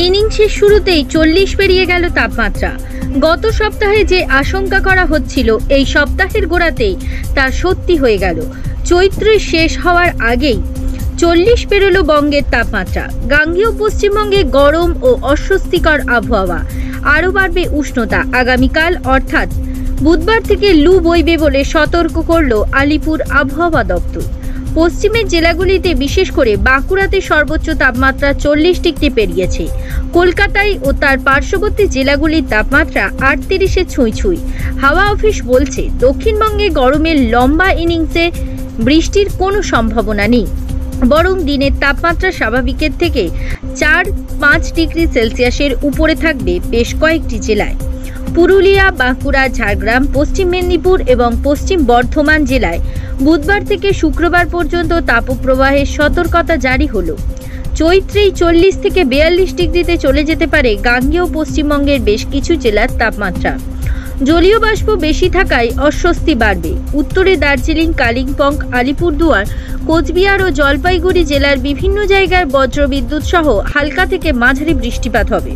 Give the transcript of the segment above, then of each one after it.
ইনিংসের শুরুতেই 40 পেরিয়ে গেল তাপমাত্রা। গত সপ্তাহে যে আশঙ্কা করা হচ্ছিল এই সপ্তাহের গোড়াতেই তা সত্যি হয়ে গেল। চৈত্রের শেষ হওয়ার আগেই 40 পেরোলো বঙ্গের তাপমাত্রা। গাঙ্গেয় পশ্চিমবঙ্গে গরম ও অস্বস্তিকর আবহাওয়া। আরও বাড়বে উষ্ণতা। আগামীকাল অর্থাৎ বুধবার থেকে লু বইবে বলে সতর্ক করল আলিপুর আবহাওয়া দপ্তর। পশ্চিমের জেলাগুলিতে বিশেষ করে বাঁকুড়াতে সর্বোচ্চ তাপমাত্রা 40 ডিগ্রি পেরিয়েছে। কলকাতায় ও তার পার্শ্ববর্তী জেলাগুলির তাপমাত্রা 38-এ ছুঁই। হাওয়া অফিস বলছে দক্ষিণবঙ্গে গরমের লম্বা ইনিংসে বৃষ্টির কোনো সম্ভাবনা নেই, বরং দিনের তাপমাত্রা স্বাভাবিকের থেকে 4-5 ডিগ্রি সেলসিয়াসের উপরে থাকবে বেশ কয়েকটি জেলায়। পুরুলিয়া, বাঁকুড়া, ঝাড়গ্রাম, পশ্চিম মেদিনীপুর এবং পশ্চিম বর্ধমান জেলায় বুধবার থেকে শুক্রবার পর্যন্ত তাপপ্রবাহের সতর্কতা জারি হলো। চৈত্রেই 40 থেকে 42 ডিগ্রিতে চলে যেতে পারে গাঙ্গেয় পশ্চিমবঙ্গের বেশ কিছু জেলার তাপমাত্রা। জলীয় বাষ্প বেশি থাকায় অস্বস্তি বাড়বে। উত্তরে দার্জিলিং, কালিম্পং, আলিপুরদুয়ার, কোচবিহার ও জলপাইগুড়ি জেলার বিভিন্ন জায়গায় বজ্রবিদ্যুৎ সহ হালকা থেকে মাঝারি বৃষ্টিপাত হবে।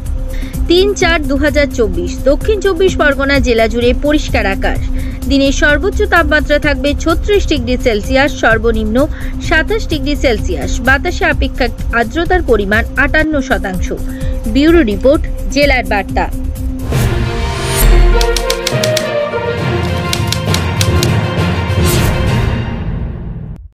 3-4-2024 দক্ষিণ 24 পরগনা জেলা জুড়ে পরিষ্কার আকাশ। দিনের সর্বোচ্চ তাপমাত্রা থাকবে 36 ডিগ্রি সেলসিয়াস, সর্বনিম্ন 27 ডিগ্রি সেলসিয়াস। বাতাসে আপেক্ষিক আর্দ্রতার পরিমাণ 58%। ব্যুরো রিপোর্ট, জেলার বার্তা।